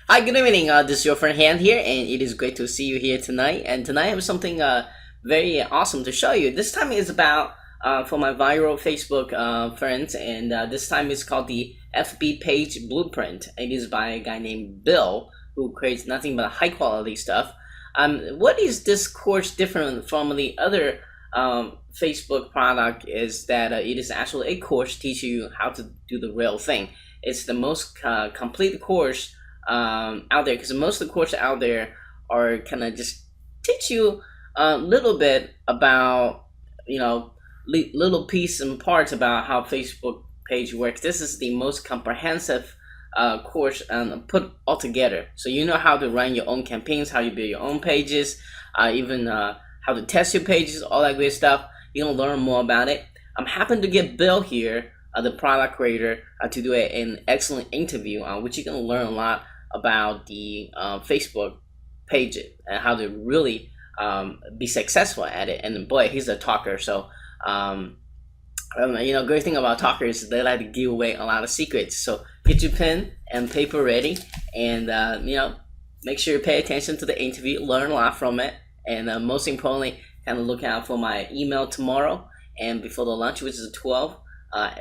Hi, good evening. This is your friend Han here, and it is great to see you here tonight. And tonight I have something very awesome to show you. This time is about for my viral Facebook friends, and this time it's called the FB Page Blueprint. It is by a guy named Bill who creates nothing but high quality stuff. What is this course different from the other Facebook product is that it is actually a course teaching you how to do the real thing. It's the most complete course out there, because most of the courses out there are kind of just teach you a little bit about, little piece and parts about how Facebook page works. This is the most comprehensive course put all together, so you know how to run your own campaigns, how you build your own pages, even how to test your pages, all that great stuff. You're gonna learn more about it. I'm happy to get Bill here, the product creator, to do an excellent interview, which you're gonna learn a lot about the Facebook page and how to really be successful at it. And boy, he's a talker, so great thing about talkers is they like to give away a lot of secrets. So get your pen and paper ready, and make sure you pay attention to the interview, learn a lot from it, and most importantly, kind of look out for my email tomorrow and before the lunch, which is 12,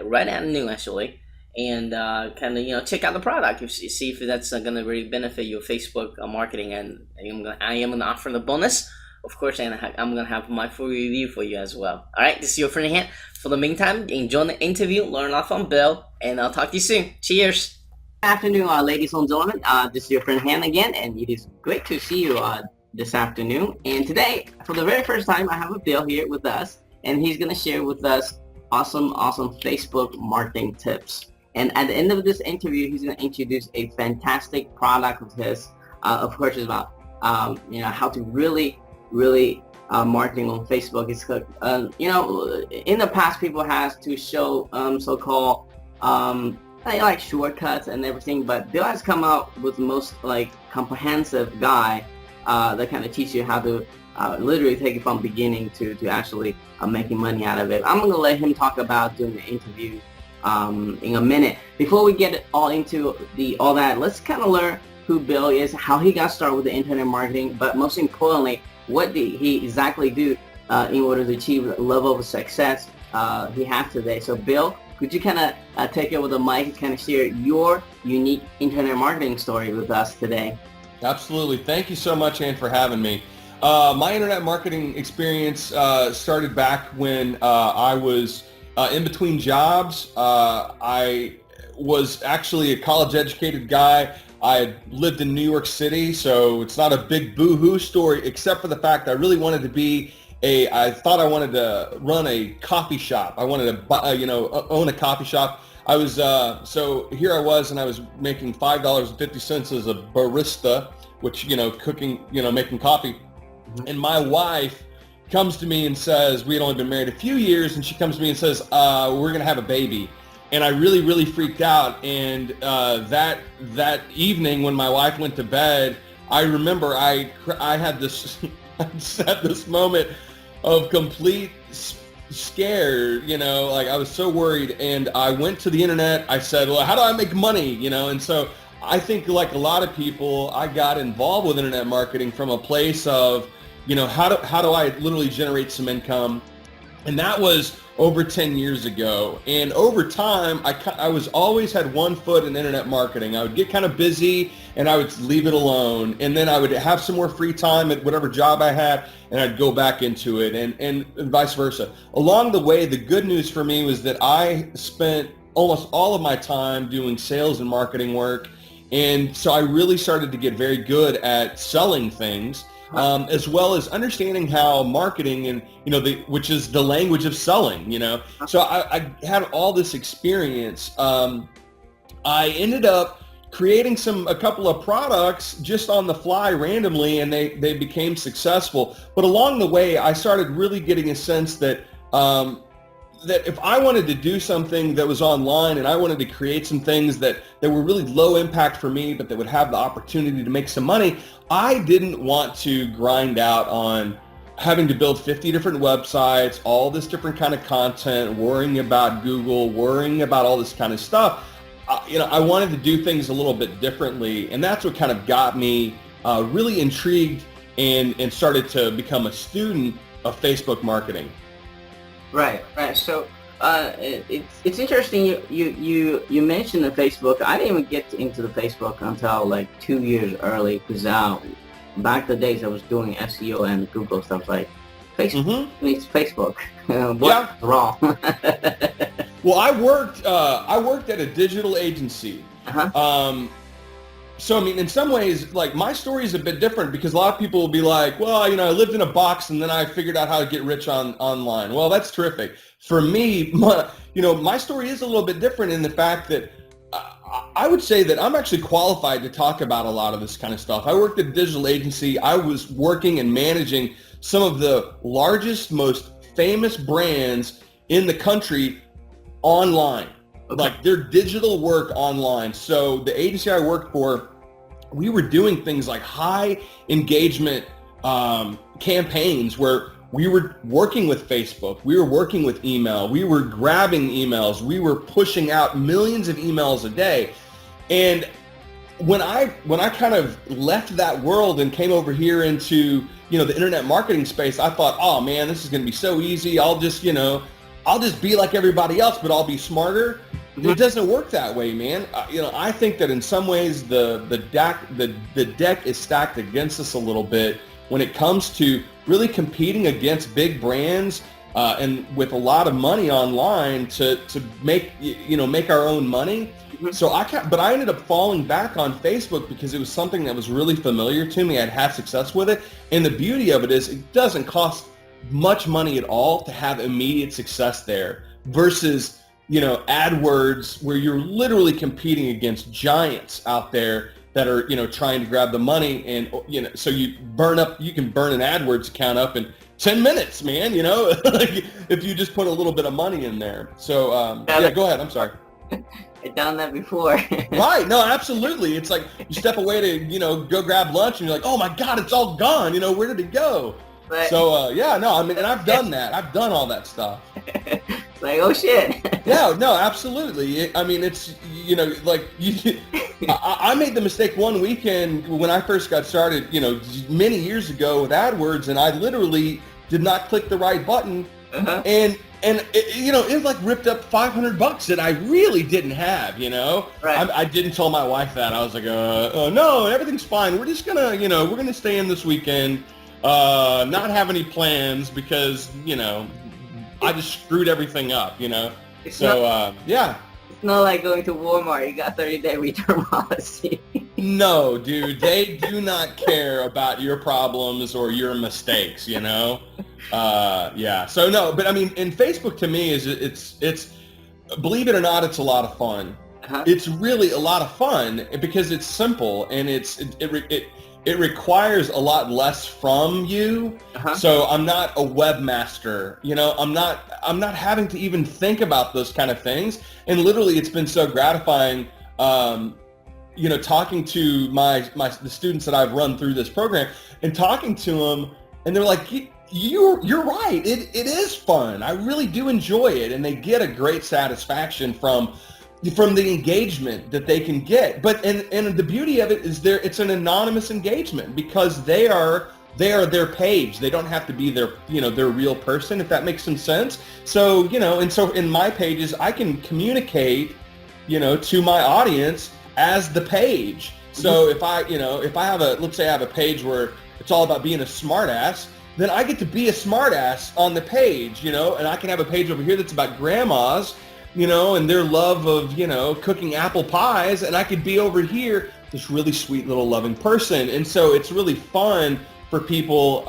right at noon actually. And kind of check out the product, you see if that's going to really benefit your Facebook marketing. And I am going to offer the bonus, of course, and I'm going to have my full review for you as well. All right, this is your friend here. For the meantime, enjoy the interview, learn a lot from Bill, and I'll talk to you soon. Cheers. Good afternoon, ladies and gentlemen. This is your friend Han again, and it is great to see you this afternoon. And today, for the very first time, I have a Bill here with us, and he's going to share with us awesome Facebook marketing tips. And at the end of this interview, he's going to introduce a fantastic product of his. Of course, it's about how to really marketing on Facebook. It's in the past, people has to show so-called like shortcuts and everything, but Bill has come out with the most comprehensive guide that kind of teach you how to literally take it from beginning to actually making money out of it. I'm going to let him talk about doing the interview in a minute. Before we get all into all that, let's kind of learn who Bill is, how he got started with the internet marketing, but most importantly, what did he exactly do in order to achieve the level of success he has today. So Bill, could you kind of take over the mic and kind of share your unique internet marketing story with us today? Absolutely. Thank you so much, Ann, for having me. My internet marketing experience started back when I was in between jobs. I was actually a college-educated guy. I lived in New York City, so it's not a big boo-hoo story, except for the fact I really wanted to be I thought I wanted to run a coffee shop. I wanted to, own a coffee shop. I was, so here I was, and I was making $5.50 as a barista, which, cooking, making coffee. Mm-hmm. And my wife comes to me and says, we had only been married a few years, and she comes to me and says, we're going to have a baby. And I really freaked out. And that evening when my wife went to bed, I remember I had this, I just had this moment of complete scare, I was so worried. And I went to the internet. I said, well, how do I make money? And so I think like a lot of people, I got involved with internet marketing from a place of, how do I literally generate some income? And that was over 10 years ago. And over time, I was always had one foot in internet marketing. I would get kind of busy and I would leave it alone. And then I would have some more free time at whatever job I had, and I'd go back into it, and vice versa. Along the way, the good news for me was that I spent almost all of my time doing sales and marketing work. And so I really started to get very good at selling things. As well as understanding how marketing and, which is the language of selling, So I had all this experience. I ended up creating a couple of products just on the fly randomly, and they became successful. But along the way, I started really getting a sense that that if I wanted to do something that was online, and I wanted to create some things that were really low impact for me, but that would have the opportunity to make some money, I didn't want to grind out on having to build 50 different websites, all this different kind of content, worrying about Google, worrying about all this kind of stuff. I wanted to do things a little bit differently, and that's what kind of got me really intrigued and started to become a student of Facebook marketing. Right. So it's interesting you mentioned the Facebook. I didn't even get into the Facebook until like 2 years early, because back the days I was doing SEO and Google stuff like Facebook. It's Facebook. What's wrong? Well, I worked at a digital agency. So, I mean, in some ways, like, my story is a bit different, because a lot of people will be like, well, I lived in a box and then I figured out how to get rich online. Well, that's terrific. For me, my story is a little bit different in the fact that I would say that I'm actually qualified to talk about a lot of this kind of stuff. I worked at a digital agency. I was working and managing some of the largest, most famous brands in the country online. Okay. Like their digital work online. So the agency I worked for, we were doing things like high engagement campaigns where we were working with Facebook, we were working with email, we were grabbing emails, we were pushing out millions of emails a day. And when I kind of left that world and came over here into the internet marketing space, I thought, oh man, this is going to be so easy. I'll just be like everybody else, but I'll be smarter. It doesn't work that way, man. I think that in some ways the deck is stacked against us a little bit when it comes to really competing against big brands and with a lot of money online to make our own money. So I ended up falling back on Facebook because it was something that was really familiar to me. I'd had success with it, and the beauty of it is it doesn't cost much money at all to have immediate success there versus AdWords, where you're literally competing against giants out there that are trying to grab the money, and so you can burn an AdWords account up in 10 minutes, man. Like if you just put a little bit of money in there. So go ahead. I'm sorry. I've done that before. Right. No, absolutely. It's like you step away to go grab lunch, and you're like, oh my God, it's all gone. Where did it go? But, so and I've done that. I've done all that stuff. It's like, oh shit. Yeah, no, absolutely. It's I made the mistake one weekend when I first got started, many years ago with AdWords, and I literally did not click the right button, and it like ripped up $500 that I really didn't have. Right. I didn't tell my wife that. I was like, no, everything's fine. We're just gonna, we're gonna stay in this weekend. Not have any plans because, I just screwed everything up, yeah. It's not like going to Walmart. You got 30-day return policy. No, dude, they do not care about your problems or your mistakes, Yeah. So no, but I mean, and Facebook to me is it's believe it or not, it's a lot of fun. It's really a lot of fun because it's simple and it requires a lot less from you. So I'm not a webmaster, I'm not having to even think about those kind of things. And literally it's been so gratifying, talking to the students that I've run through this program and talking to them, and they're like, you're right. It is fun. I really do enjoy it. And they get a great satisfaction from the engagement that they can get. But and the beauty of it is it's an anonymous engagement because they are their page. They don't have to be their real person, if that makes some sense. So, and so in my pages, I can communicate, to my audience as the page. So if I have let's say I have a page where it's all about being a smartass, then I get to be a smartass on the page, and I can have a page over here that's about grandmas, and their love of, cooking apple pies, and I could be over here, this really sweet little loving person. And so it's really fun for people,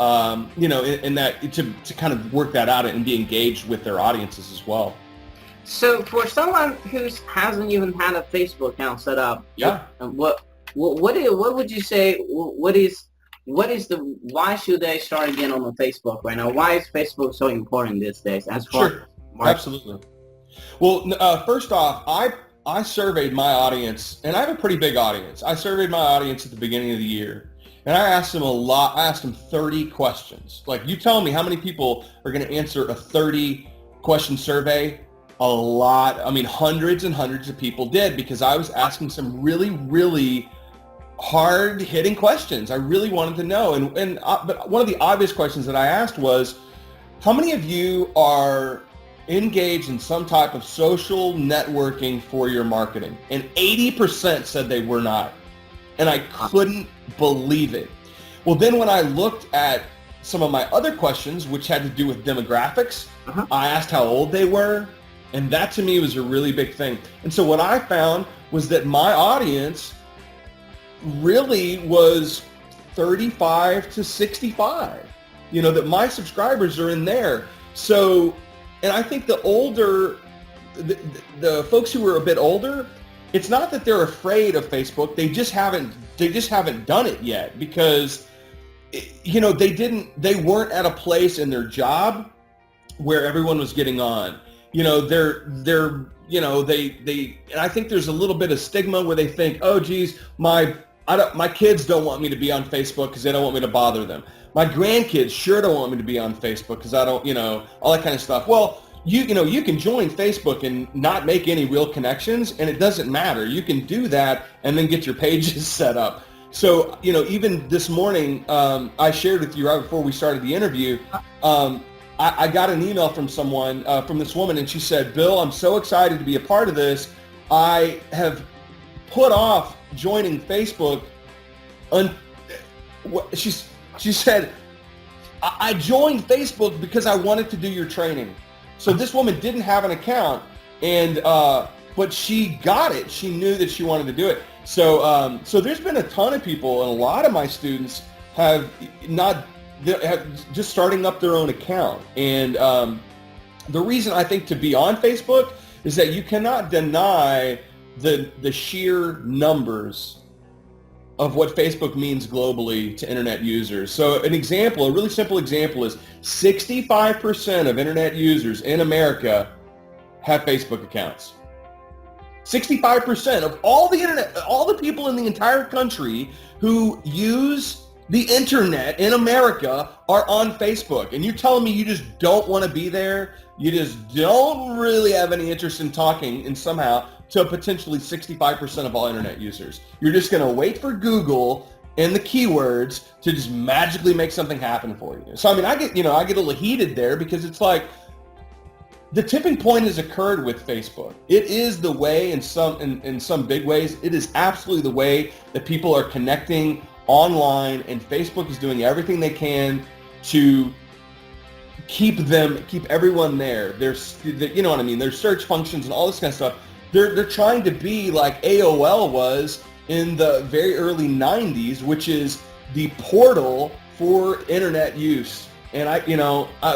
in that to kind of work that out and be engaged with their audiences as well. So for someone who hasn't even had a Facebook account set up, what would you say? Why should they start again on the Facebook right now? Why is Facebook so important these days? Sure, absolutely. Well, first off, I surveyed my audience, and I have a pretty big audience. I surveyed my audience at the beginning of the year, and I asked them a lot. I asked them 30 questions. Like, you tell me how many people are going to answer a 30-question survey a lot, I mean, hundreds and hundreds of people did, because I was asking some really, really hard hitting questions. I really wanted to know. But one of the obvious questions that I asked was, how many of you are engaged in some type of social networking for your marketing? And 80% said they were not. And I couldn't believe it. Well, then when I looked at some of my other questions, which had to do with demographics, I asked how old they were. And that to me was a really big thing. And so what I found was that my audience really was 35 to 65. You know, that my subscribers are in there. So, and I think the older, the folks who were a bit older, it's not that they're afraid of Facebook. They just haven't done it yet, because, you know, they weren't at a place in their job where everyone was getting on. You know, you know, and I think there's a little bit of stigma where they think, oh, geez, my kids don't want me to be on Facebook because they don't want me to bother them. My grandkids sure don't want me to be on Facebook because I don't, you know, all that kind of stuff. Well, you know, you can join Facebook and not make any real connections, and it doesn't matter. You can do that and then get your pages set up. So, you know, even this morning, I shared with you right before we started the interview, I got an email from someone, from this woman, and she said, Bill, I'm so excited to be a part of this. I have put off joining Facebook. She said, I joined Facebook because I wanted to do your training. So this woman didn't have an account, and but she got it. She knew that she wanted to do it. So so there's been a ton of people, and a lot of my students have just starting up their own account. And the reason I think to be on Facebook is that you cannot deny the sheer numbers of what Facebook means globally to internet users. So an example, a really simple example, is 65% of internet users in America have Facebook accounts. 65% of all the internet, all the people in the entire country who use the internet in America are on Facebook. And you're telling me you just don't want to be there? You just don't really have any interest in talking and somehow to potentially 65% of all internet users. You're just going to wait for Google and the keywords to just magically make something happen for you. So I mean, I get a little heated there, because it's like the tipping point has occurred with Facebook. It is the way, in some big ways, it is absolutely the way that people are connecting online, and Facebook is doing everything they can to keep everyone there. There's, you know what I mean? There's search functions and all this kind of stuff. They're trying to be like AOL was in the very early 90s, which is the portal for internet use. And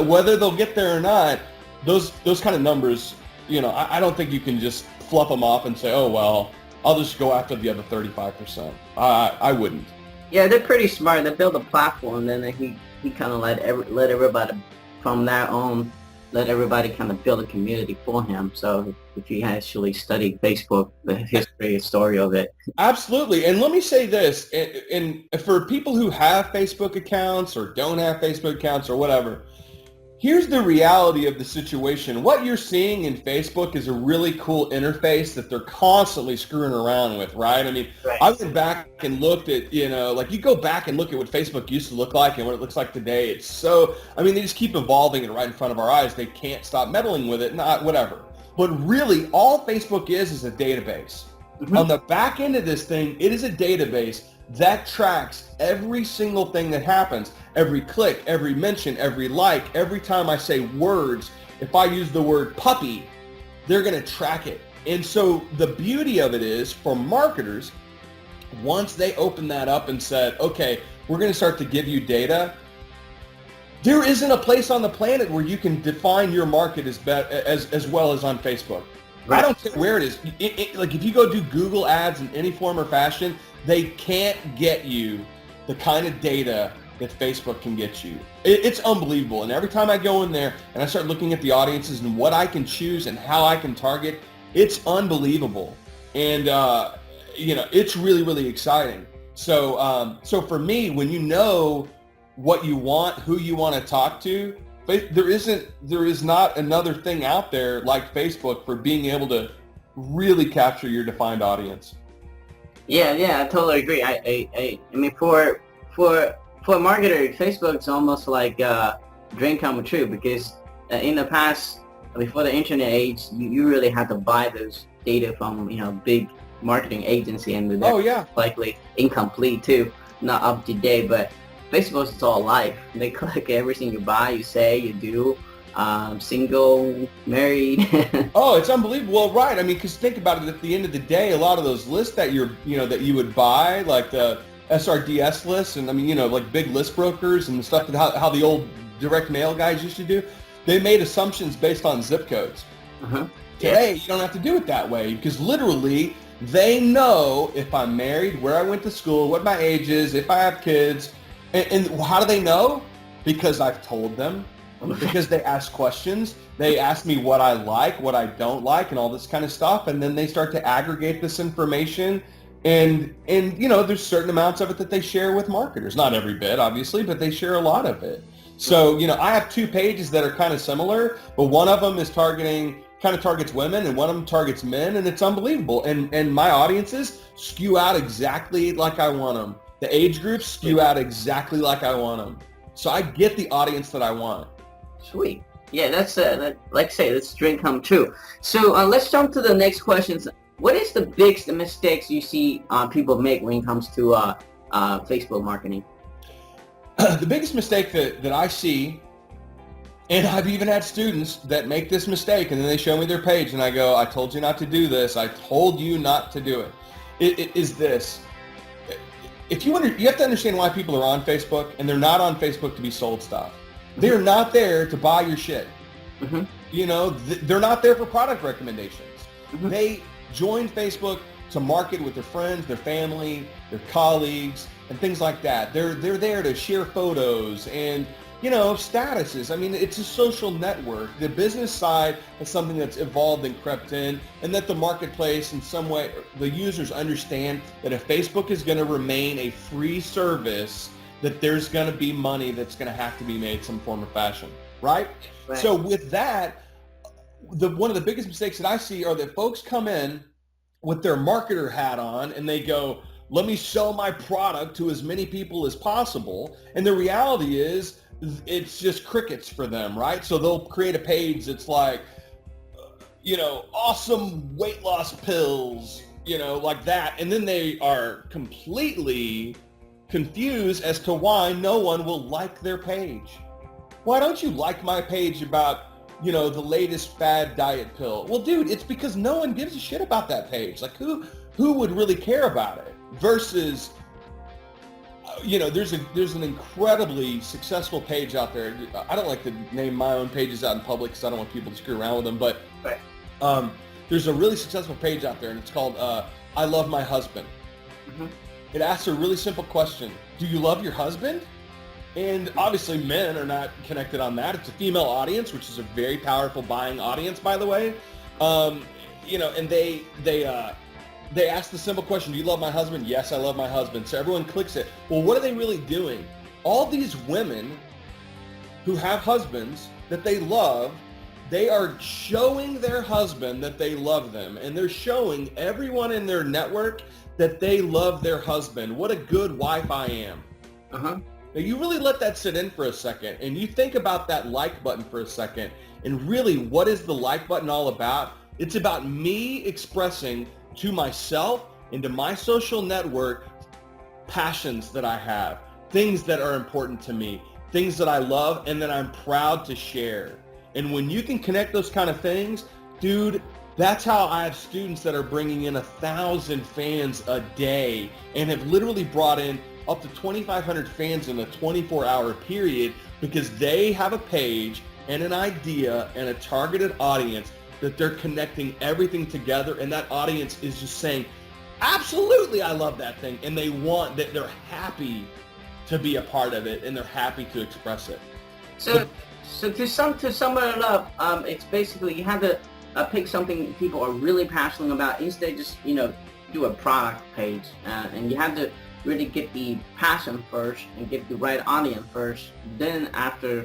whether they'll get there or not, those kind of numbers, you know, I don't think you can just fluff them off and say, oh, well, I'll just go after the other 35%. I wouldn't. Yeah, they're pretty smart. They build a platform, then he kind of let everybody from their own, let everybody kind of build a community for him. So if you actually study Facebook, the history and story of it. Absolutely. And let me say this, and for people who have Facebook accounts or don't have Facebook accounts or whatever, here's the reality of the situation. What you're seeing in Facebook is a really cool interface that they're constantly screwing around with, right? I mean, right. I went back and looked at, you know, like you go back and look at what Facebook used to look like and what it looks like today. It's so, I mean, they just keep evolving it right in front of our eyes. They can't stop meddling with it, not whatever. But really, all Facebook is a database. Mm-hmm. On the back end of this thing, it is a database that tracks every single thing that happens, every click, every mention, every like, every time I say words. If I use the word puppy, they're going to track it. And so the beauty of it is, for marketers, once they open that up and said, okay, we're going to start to give you data, there isn't a place on the planet where you can define your market as well as on Facebook. Right. I don't care where it is. Like if you go do Google ads in any form or fashion, they can't get you the kind of data that Facebook can get you. It's unbelievable. And every time I go in there and I start looking at the audiences and what I can choose and how I can target, it's unbelievable. And, you know, it's really, really exciting. So, so for me, when you know what you want, who you want to talk to, there is not another thing out there like Facebook for being able to really capture your defined audience. Yeah, I totally agree. I mean, for a marketer, Facebook's almost like a dream come true, because in the past, before the internet age, you really had to buy those data from big marketing agency, and they're likely incomplete too, not up to date. But Facebook is all live. They collect everything you buy, you say, you do. Single, married. Oh, it's unbelievable. Well, right. I mean, because think about it. At the end of the day, a lot of those lists that that you would buy, like the SRDS lists, and I mean, like big list brokers and the stuff that how the old direct mail guys used to do, they made assumptions based on zip codes. Today, you don't have to do it that way, because literally they know if I'm married, where I went to school, what my age is, if I have kids, and how do they know? Because I've told them. Because they ask questions, they ask me what I like, what I don't like, and all this kind of stuff, and then they start to aggregate this information, and there's certain amounts of it that they share with marketers. Not every bit, obviously, but they share a lot of it. So, I have 2 pages that are kind of similar, but one of them is targets women, and one of them targets men, and it's unbelievable. And my audiences skew out exactly like I want them. The age groups skew out exactly like I want them. So I get the audience that I want. Sweet. Yeah, that's like I say, that's dream come true. So let's jump to the next questions. What is the biggest mistakes you see people make when it comes to Facebook marketing? The biggest mistake that I see, and I've even had students that make this mistake, and then they show me their page, and I go, I told you not to do this. I told you not to do it. It is this. You have to understand why people are on Facebook, and they're not on Facebook to be sold stuff. They're not there to buy your shit. They're not there for product recommendations. They joined Facebook to market with their friends, their family, their colleagues, and things like that. They're there to share photos and statuses. I mean, it's a social network. The business side is something that's evolved and crept in, and that the marketplace, in some way, the users understand that if Facebook is going to remain a free service, that there's going to be money that's going to have to be made some form of fashion, right? So with that, one of the biggest mistakes that I see are that folks come in with their marketer hat on, and they go, let me sell my product to as many people as possible. And the reality is, it's just crickets for them, right? So they'll create a page that's like, awesome weight loss pills, like that. And then they are completely confused as to why no one will like their page. Why don't you like my page about, the latest fad diet pill? Well, dude, it's because no one gives a shit about that page. Like, who would really care about it? Versus, there's an incredibly successful page out there. I don't like to name my own pages out in public because I don't want people to screw around with them, but there's a really successful page out there, and it's called I Love My Husband. It asks a really simple question. Do you love your husband? And obviously men are not connected on that. It's a female audience, which is a very powerful buying audience, by the way. And they ask the simple question, do you love my husband? Yes, I love my husband. So everyone clicks it. Well, what are they really doing? All these women who have husbands that they love, they are showing their husband that they love them. And they're showing everyone in their network that they love their husband. What a good wife I am. Now you really let that sit in for a second, and you think about that like button for a second, and really, what is the like button all about? It's about me expressing to myself and to my social network passions that I have, things that are important to me, things that I love, and that I'm proud to share. And when you can connect those kind of things, dude, that's how I have students that are bringing in 1,000 fans a day and have literally brought in up to 2,500 fans in a 24-hour period, because they have a page and an idea and a targeted audience that they're connecting everything together, and that audience is just saying, absolutely, I love that thing, and they're happy to be a part of it, and they're happy to express it. So to sum it up, it's basically you have to pick something people are really passionate about, instead just do a product page, and you have to really get the passion first and get the right audience first. Then after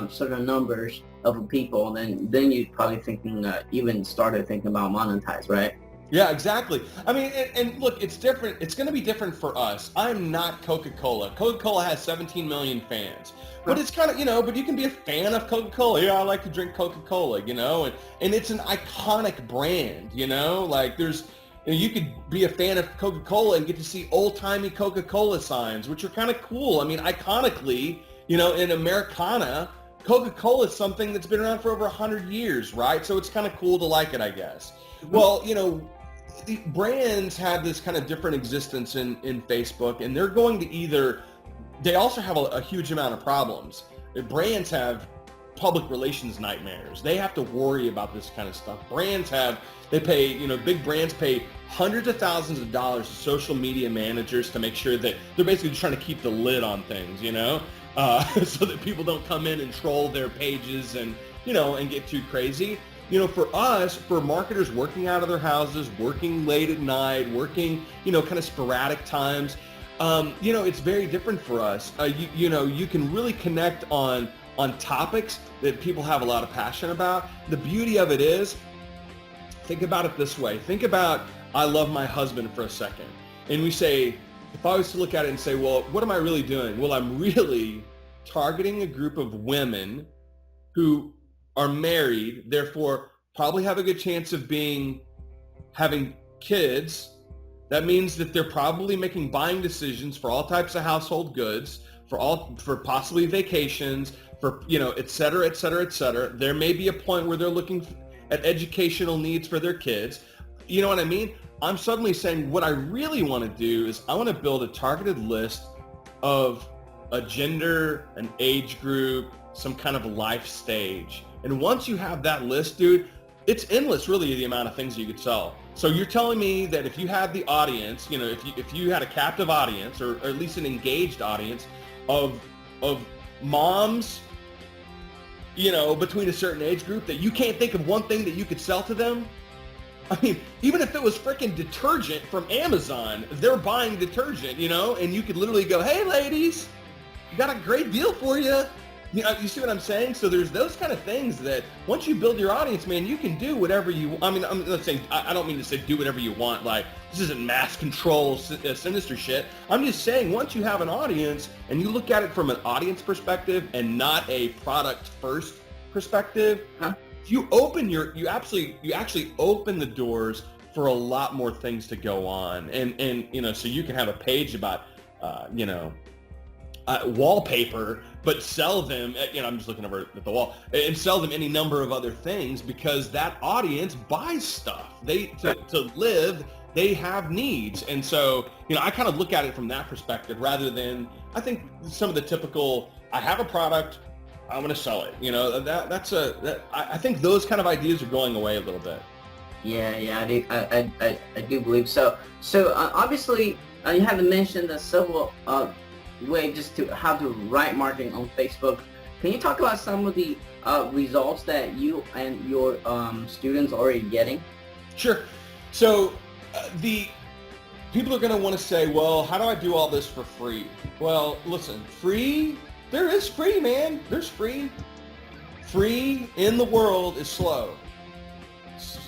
certain numbers of people, then you probably thinking even started thinking about monetize, right? Yeah, exactly. I mean, and look, it's different. It's going to be different for us. I'm not Coca-Cola. Coca-Cola has 17 million fans. But it's kind of, but you can be a fan of Coca-Cola. Yeah, I like to drink Coca-Cola, and it's an iconic brand, like you could be a fan of Coca-Cola and get to see old-timey Coca-Cola signs, which are kind of cool. I mean, iconically, in Americana, Coca-Cola is something that's been around for over 100 years, right? So it's kind of cool to like it, I guess. Well, the brands have this kind of different existence in Facebook, and they're going to they also have a huge amount of problems. The brands have public relations nightmares. They have to worry about this kind of stuff. Big brands pay hundreds of thousands of dollars to social media managers to make sure that they're basically just trying to keep the lid on things, so that people don't come in and troll their pages and get too crazy. For us, for marketers working out of their houses, working late at night, working, kind of sporadic times, it's very different for us. You can really connect on topics that people have a lot of passion about. The beauty of it is, think about it this way. Think about, I love my husband for a second. And we say, if I was to look at it and say, well, what am I really doing? Well, I'm really targeting a group of women who are married, therefore probably have a good chance of having kids. That means that they're probably making buying decisions for all types of household goods, for possibly vacations, for, et cetera, et cetera, et cetera. There may be a point where they're looking at educational needs for their kids. You know what I mean? I'm suddenly saying what I really want to do is I want to build a targeted list of a gender, an age group, some kind of life stage. And once you have that list, dude, it's endless, really, the amount of things you could sell. So you're telling me that if you had the audience, if you had a captive audience, or at least an engaged audience of moms, between a certain age group, that you can't think of one thing that you could sell to them? I mean, even if it was freaking detergent from Amazon, they're buying detergent, and you could literally go, hey, ladies, we got a great deal for you. You see what I'm saying? So there's those kind of things that once you build your audience, man, you can do whatever you, I'm not saying, I don't mean to say do whatever you want, like this isn't mass control, sinister shit. I'm just saying once you have an audience and you look at it from an audience perspective and not a product first perspective, you actually open the doors for a lot more things to go on. And so you can have a page about, wallpaper, but sell them, I'm just looking over at the wall, and sell them any number of other things, because that audience buys stuff. To live, they have needs. And so, I kind of look at it from that perspective rather than, I think some of the typical, I have a product, I'm going to sell it. I think those kind of ideas are going away a little bit. Yeah, I do believe so. So obviously, you haven't mentioned the several way just to how to write marketing on Facebook. Can you talk about some of the results that you and your students are already getting? Sure. So the people are going to want to say, well, how do I do all this for free? Well, listen, free, there is free, man. There's free. Free in the world is slow.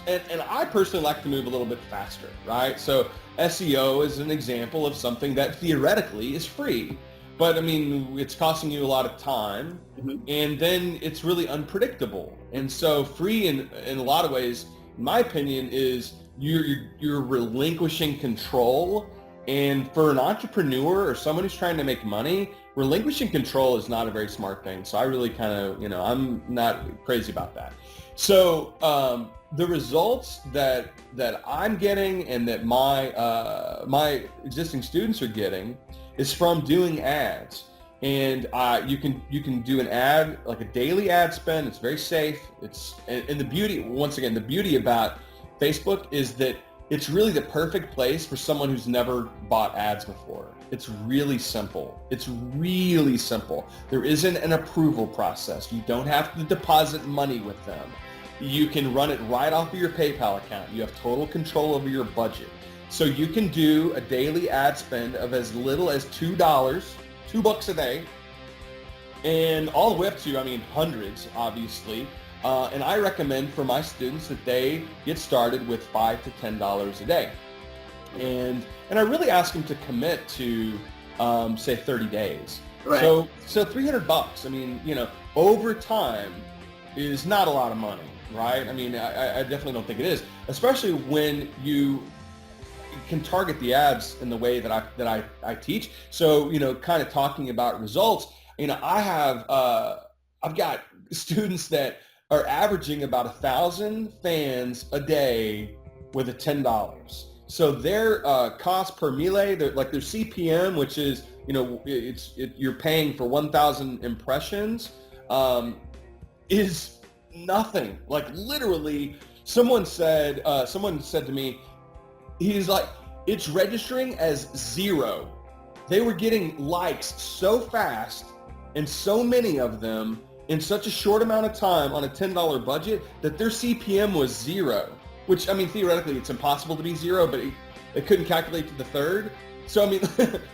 And I personally like to move a little bit faster, right? So SEO is an example of something that theoretically is free, but I mean, it's costing you a lot of time, and then it's really unpredictable. And so free in a lot of ways, in my opinion, is you're relinquishing control. And for an entrepreneur or someone who's trying to make money, relinquishing control is not a very smart thing. So I really kind of, I'm not crazy about that. So the results that I'm getting and that my existing students are getting is from doing ads. And you can do an ad, like a daily ad spend. It's very safe. And the beauty about Facebook is that it's really the perfect place for someone who's never bought ads before. It's really simple. There isn't an approval process. You don't have to deposit money with them. You can run it right off of your PayPal account. You have total control over your budget. So you can do a daily ad spend of as little as $2 a day, and all the way up to, I mean, hundreds, obviously. And I recommend for my students that they get started with $5 to $10 a day. And I really ask them to commit to, say, 30 days. Right. So $300, I mean, you know, over time is not a lot of money, right? I mean, I definitely don't think it is, especially when you can target the ads in the way that I teach. So, you know, kind of talking about results, you know, I've got students that are averaging about 1,000 fans a day with a $10. So their cost per mille, like their CPM, which is, you know, you're paying for 1,000 impressions, is nothing. Like literally, someone said to me, he's like, it's registering as 0. They were getting likes so fast and so many of them in such a short amount of time on a $10 budget that their CPM was 0, which, I mean, theoretically it's impossible to be 0, but it couldn't calculate to the third. So, I mean,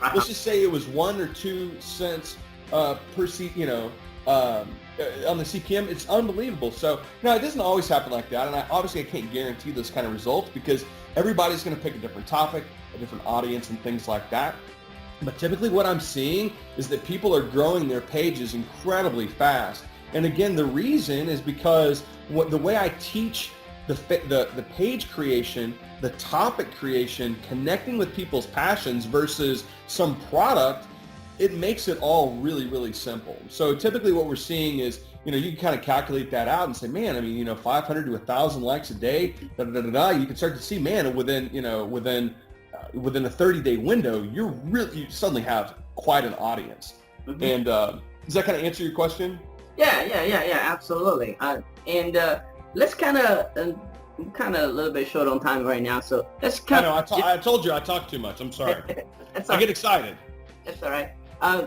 let's just say it was 1 or 2 cents per seat, you know, on the CPM. It's unbelievable. So, now it doesn't always happen like that. And obviously I can't guarantee those kind of results because everybody's going to pick a different topic, a different audience and things like that. But typically what I'm seeing is that people are growing their pages incredibly fast. And again, the reason is because the way I teach the page creation, the topic creation, connecting with people's passions versus some product, it makes it all really, really simple. So typically what we're seeing is, you know, you can kind of calculate that out and say, man, I mean, you know, 500 to 1,000 likes a day, you can start to see, man, within a 30-day window, you suddenly have quite an audience. Mm-hmm. And does that kind of answer your question? Yeah, absolutely. And let's kind of a little bit short on time right now, so let's kind of... I told you I talk too much. I'm sorry. I get excited. That's all right.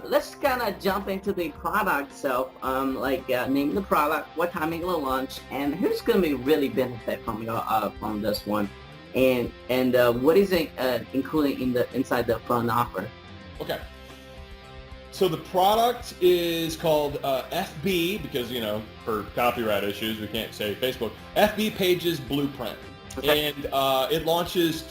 Let's kind of jump into the product itself, name the product, what time you're going to launch, and who's going to be really benefit from this one, and what is it including inside the front offer? Okay. So the product is called FB, because, you know, for copyright issues, we can't say Facebook. FB Pages Blueprint. Okay. And it launches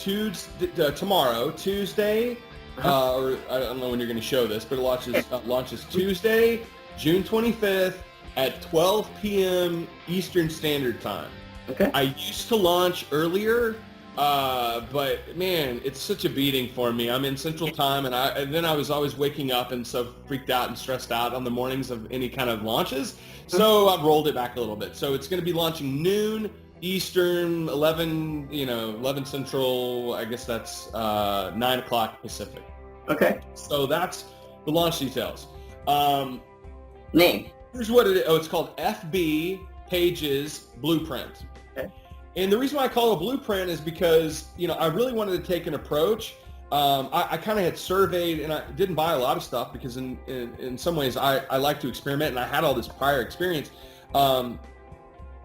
tomorrow, Tuesday, or I don't know when you're going to show this, but it launches Tuesday, June 25th at 12 p.m. Eastern Standard Time. Okay. I used to launch earlier, but man, it's such a beating for me. I'm in Central Time, and then I was always waking up and so freaked out and stressed out on the mornings of any kind of launches. So I've rolled it back a little bit. So it's going to be launching noon Eastern, 11 Central. I guess that's 9 o'clock Pacific. Okay. So that's the launch details. Name. Here's what it is. Oh, it's called FB Pages Blueprint. Okay. And the reason why I call it a blueprint is because, you know, I really wanted to take an approach. I kind of had surveyed, and I didn't buy a lot of stuff because in some ways I like to experiment, and I had all this prior experience.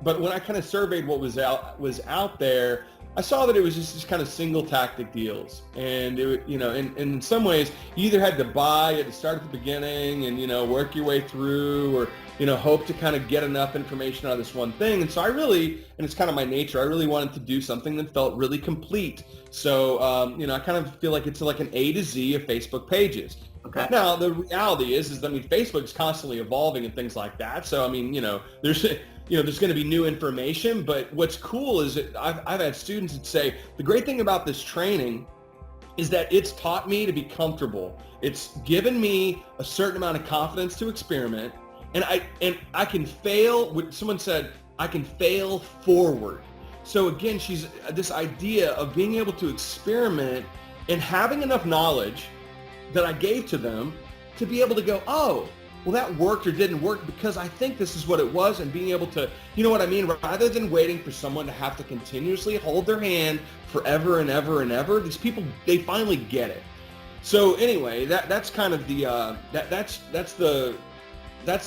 But when I kind of surveyed what was out there, I saw that it was just kind of single tactic deals. And it, you know, and in some ways you either had to buy, you had to start at the beginning and, you know, work your way through, or, you know, hope to kind of get enough information out of this one thing. And so I really, and it's kind of my nature, I really wanted to do something that felt really complete. So, you know, I kind of feel like it's like an A to Z of Facebook pages. Okay. Now, the reality is I mean, Facebook is constantly evolving and things like that. So, I mean, you know, there's going to be new information, but what's cool is that I've had students that say, the great thing about this training is that it's taught me to be comfortable. It's given me a certain amount of confidence to experiment, and I can fail. Someone said, I can fail forward. So again, she's this idea of being able to experiment and having enough knowledge that I gave to them to be able to go, oh, well, that worked or didn't work because I think this is what it was, and being able to, you know what I mean? Rather than waiting for someone to have to continuously hold their hand forever and ever and ever, these people, they finally get it. So anyway, that's kind of the, that's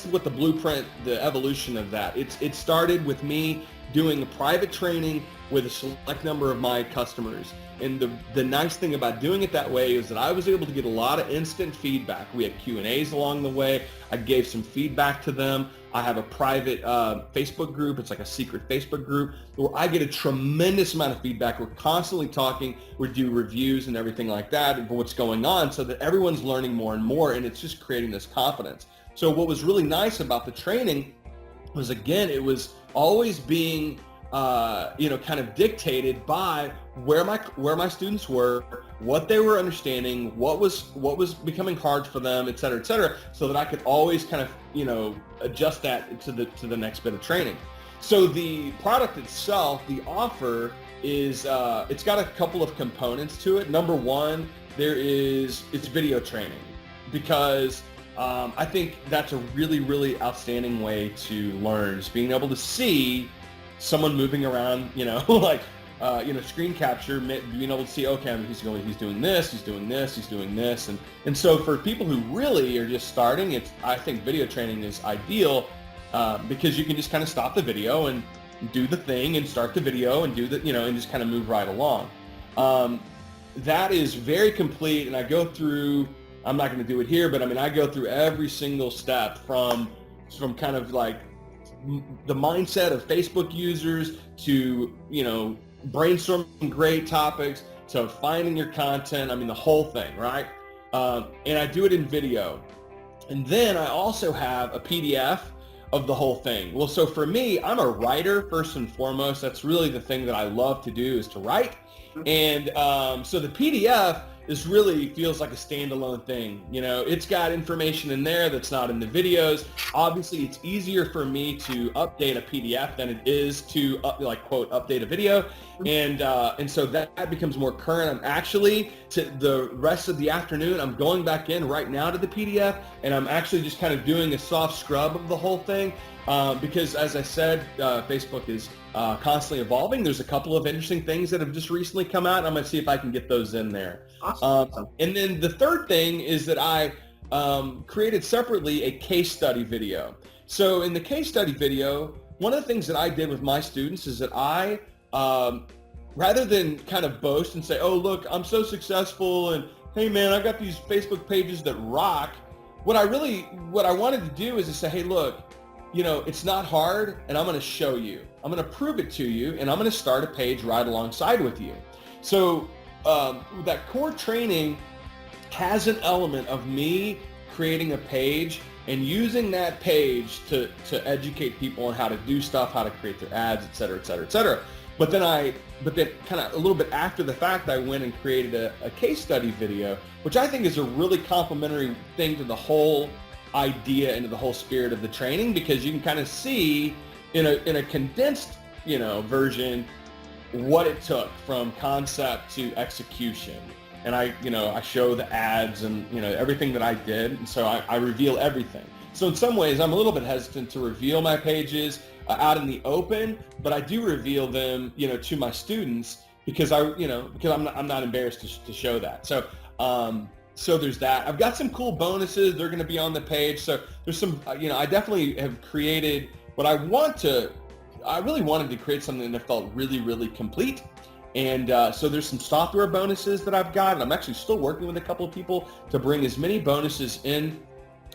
what the blueprint, the evolution of that. It started with me doing a private training with a select number of my customers. And the nice thing about doing it that way is that I was able to get a lot of instant feedback. We had Q&As along the way. I gave some feedback to them. I have a private Facebook group. It's like a secret Facebook group where I get a tremendous amount of feedback. We're constantly talking. We do reviews and everything like that of what's going on so that everyone's learning more and more, and it's just creating this confidence. So what was really nice about the training was, again, it was always being kind of dictated by where my students were, what they were understanding, what was becoming hard for them, et cetera, so that I could always kind of, adjust that to the next bit of training. So the product itself, the offer is, it's got a couple of components to it. Number one, it's video training, because I think that's a really, really outstanding way to learn, is being able to see someone moving around, screen capture, being able to see, okay, he's doing this, he's doing this, he's doing this. And so for people who really are just starting, I think video training is ideal because you can just kind of stop the video and do the thing and start the video and do the, and just kind of move right along. That is very complete, and I go through, I'm not going to do it here, but I go through every single step from kind of like the mindset of Facebook users to, brainstorming great topics to finding your content. The whole thing, right? And I do it in video. And then I also have a PDF of the whole thing. Well, so for me, I'm a writer first and foremost. That's really the thing that I love to do, is to write. And so the PDF feels like a standalone thing. It's got information in there that's not in the videos. Obviously, it's easier for me to update a PDF than it is to quote update a video, and so that becomes more current. I'm actually, to the rest of the afternoon, I'm going back in right now to the PDF, and I'm actually just kind of doing a soft scrub of the whole thing. Because as I said, Facebook is constantly evolving. There's a couple of interesting things that have just recently come out, and I'm going to see if I can get those in there. Awesome. And then the third thing is that I created separately a case study video. So in the case study video, one of the things that I did with my students is that I, rather than kind of boast and say, oh, look, I'm so successful, and hey, man, I got these Facebook pages that rock. What I wanted to do is to say, hey, look, it's not hard, and I'm going to show you. I'm going to prove it to you, and I'm going to start a page right alongside with you. So that core training has an element of me creating a page and using that page to educate people on how to do stuff, how to create their ads, et cetera, et cetera, et cetera. But then kind of a little bit after the fact, I went and created a case study video, which I think is a really complimentary thing to the whole idea and to the whole spirit of the training, because you can kind of see in a condensed version what it took from concept to execution. And I show the ads and everything that I did, and so I reveal everything. So in some ways, I'm a little bit hesitant to reveal my pages out in the open, but I do reveal them to my students because I'm not embarrassed to show that. So there's that. I've got some cool bonuses. They're going to be on the page. So there's some, I definitely have created what I really wanted to create something that felt really, really complete. And so there's some software bonuses that I've got. And I'm actually still working with a couple of people to bring as many bonuses in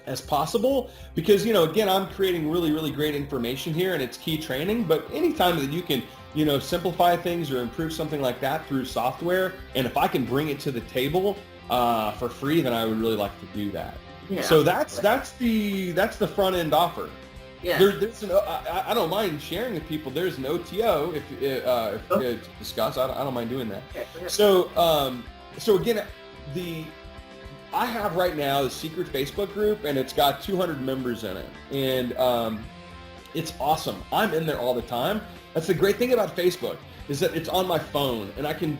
as possible, because, again, I'm creating really, really great information here, and it's key training. But anytime that you can, simplify things or improve something like that through software, and if I can bring it to the table for free, then I would really like to do that. Yeah. So that's the front end offer. Yeah. There's I don't mind sharing with people. There's an OTO if to discuss. I don't mind doing that. Okay. So again, I have right now the secret Facebook group, and it's got 200 members in it, and it's awesome. I'm in there all the time. That's the great thing about Facebook, is that it's on my phone, and I can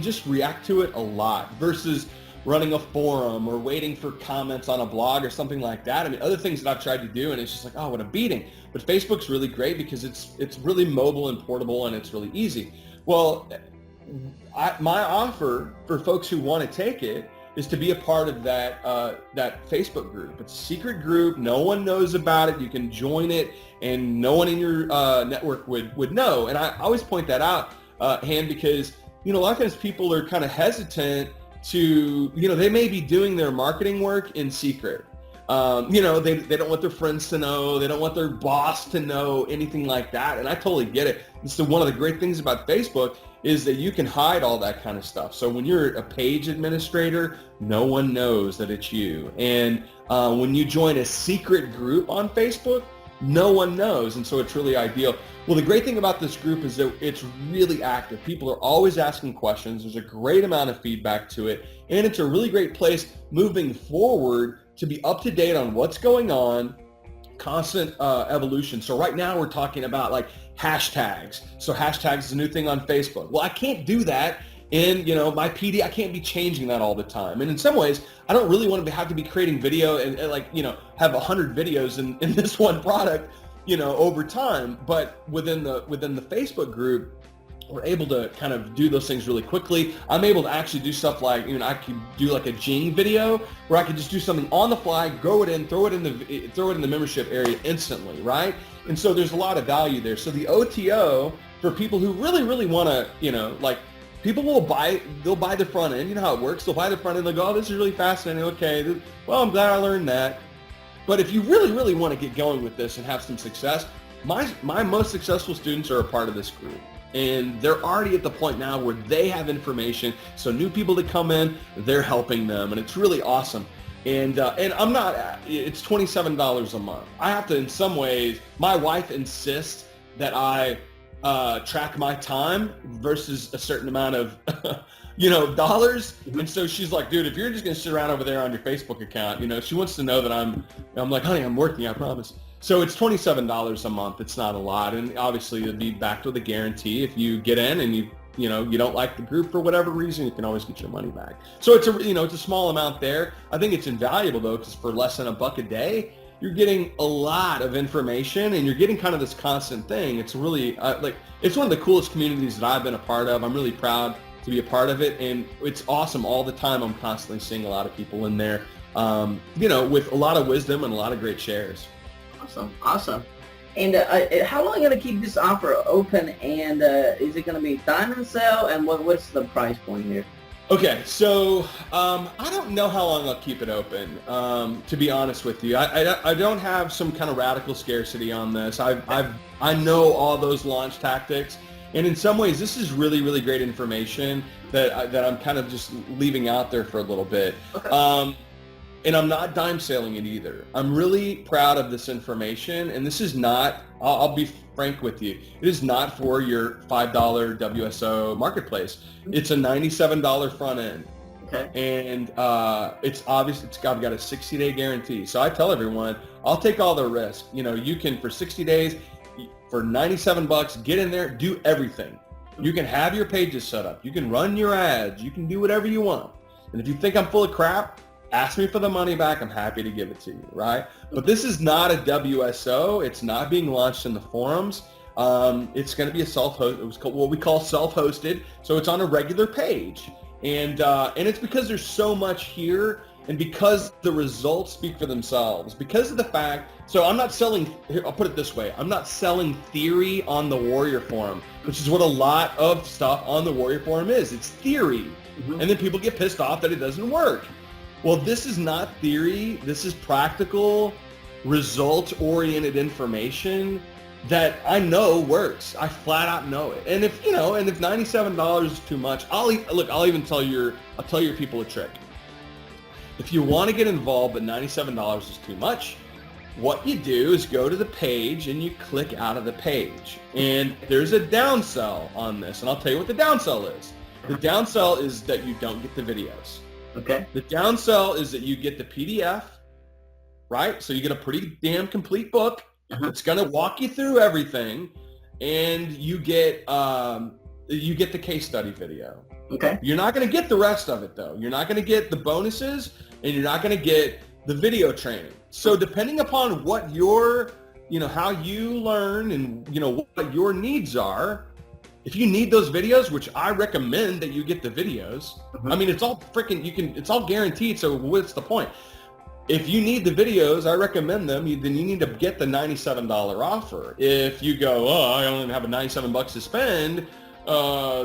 just react to it a lot versus running a forum or waiting for comments on a blog or something like that. Other things that I've tried to do, and it's just like, oh, what a beating. But Facebook's really great because it's really mobile and portable, and it's really easy. Well, my offer for folks who want to take it is to be a part of that that Facebook group. It's a secret group. No one knows about it. You can join it, and no one in your network would know. And I always point that out, Han, because a lot of times people are kind of hesitant to, they may be doing their marketing work in secret. They don't want their friends to know. They don't want their boss to know, anything like that. And I totally get it. So one of the great things about Facebook is that you can hide all that kind of stuff. So when you're a page administrator, no one knows that it's you. And when you join a secret group on Facebook, no one knows. And so it's really ideal. Well, the great thing about this group is that it's really active. People are always asking questions. There's a great amount of feedback to it. And it's a really great place moving forward to be up to date on what's going on, constant evolution. So right now we're talking about like hashtags. So hashtags is a new thing on Facebook. Well, I can't do that in my PD. I can't be changing that all the time. And in some ways, I don't really want to have to be creating video and have 100 videos in this one product, over time. But within the Facebook group, we're able to kind of do those things really quickly. I'm able to actually do stuff like, I could do like a Jing video where I could just do something on the fly, throw it in the membership area instantly, right? And so there's a lot of value there. So the OTO, for people who really, really want to, people they'll buy the front end. You know how it works. They'll buy the front end. They'll go, oh, this is really fascinating. Okay, well, I'm glad I learned that. But if you really, really want to get going with this and have some success, my most successful students are a part of this group. And they're already at the point now where they have information. So new people that come in, they're helping them. And it's really awesome. And I'm not, it's $27 a month. I have to, in some ways, my wife insists that I track my time versus a certain amount of, dollars. And so she's like, dude, if you're just going to sit around over there on your Facebook account, she wants to know that I'm like, honey, I'm working, I promise. So it's $27 a month. It's not a lot. And obviously it'll be backed with a guarantee. If you get in and you don't like the group for whatever reason, you can always get your money back. So it's a small amount there. I think it's invaluable though, because for less than $1 a day, you're getting a lot of information and you're getting kind of this constant thing. It's really it's one of the coolest communities that I've been a part of. I'm really proud to be a part of it. And it's awesome all the time. I'm constantly seeing a lot of people in there, with a lot of wisdom and a lot of great shares. Awesome. And how long are you going to keep this offer open? And is it going to be diamond sale? And what's the price point here? Okay, so I don't know how long I'll keep it open. To be honest with you, I don't have some kind of radical scarcity on this. I know all those launch tactics, and in some ways, this is really, really great information that I'm kind of just leaving out there for a little bit. Okay. And I'm not dime selling it either. I'm really proud of this information, and this is not, I'll be frank with you, it is not for your $5 WSO marketplace. It's a $97 front end. Okay. And it's obvious I've got a 60-day guarantee. So I tell everyone, I'll take all the risk. You can, for 60 days, for $97, get in there, do everything. You can have your pages set up. You can run your ads. You can do whatever you want. And if you think I'm full of crap, ask me for the money back. I'm happy to give it to you, right? But this is not a WSO. It's not being launched in the forums. It's going to be what we call self-hosted. So it's on a regular page. And it's because there's so much here, and because the results speak for themselves. Because of the fact, so I'm not selling, I'll put it this way, I'm not selling theory on the Warrior Forum, which is what a lot of stuff on the Warrior Forum is. It's theory. Mm-hmm. And then people get pissed off that it doesn't work. Well, this is not theory. This is practical, result-oriented information that I know works. I flat out know it. And if $97 is too much, I'll tell your people a trick. If you want to get involved but $97 is too much, what you do is go to the page and you click out of the page. And there's a downsell on this, and I'll tell you what the downsell is. The downsell is that you don't get the videos. Okay. The downsell is that you get the PDF, right? So you get a pretty damn complete book. It's going to walk you through everything, and you get the case study video. Okay. You're not going to get the rest of it though. You're not going to get the bonuses, and you're not going to get the video training. So depending upon what your, how you learn and what your needs are, If you need those videos, which I recommend that you get the videos, I mean, it's all freaking, it's all guaranteed. So what's the point? If you need the videos, I recommend them. Then you need to get the $97 offer. If you go, oh, I only have a $97 to spend,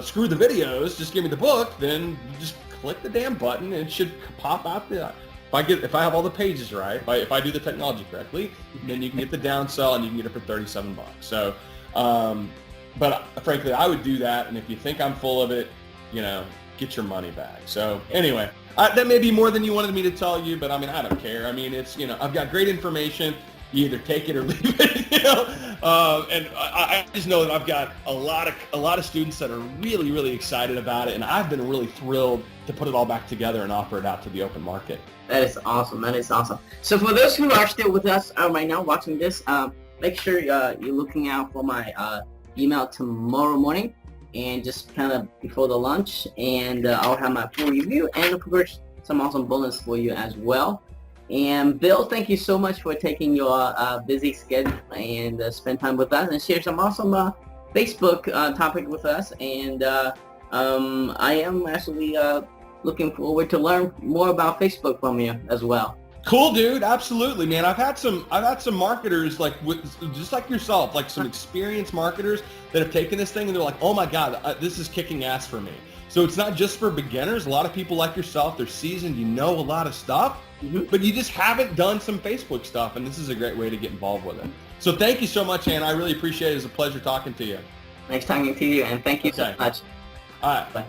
screw the videos, just give me the book, then you just click the damn button and it should pop out the, if I have all the pages right, if I do the technology correctly, then you can get the downsell and you can get it for $37. So, but frankly, I would do that. And if you think I'm full of it, you know, get your money back. So anyway, that may be more than you wanted me to tell you, but I mean, I don't care. I mean, it's, you know, I've got great information. You either take it or leave it, you know. And I just know that I've got a lot of students that are really, really excited about it, and I've been really thrilled to put it all back together and offer it out to the open market. That is awesome. That is awesome. So for those who are still with us right now watching this, make sure you're looking out for my email tomorrow morning, and just kind of before the lunch, and I'll have my full review and of course some awesome bonus for you as well. And Bill, thank you so much for taking your busy schedule and spend time with us and share some awesome Facebook topic with us. And I am actually looking forward to learn more about Facebook from you as well. Cool, dude. Absolutely, man. I've had some marketers just like yourself, like some experienced marketers that have taken this thing and they're like, oh my God, this is kicking ass for me. So it's not just for beginners. A lot of people like yourself, they're seasoned, you know a lot of stuff, but you just haven't done some Facebook stuff, and this is a great way to get involved with it. So thank you so much, Ann. I really appreciate it. It's a pleasure talking to you. Nice talking to you, and thank you so much. All right. Bye.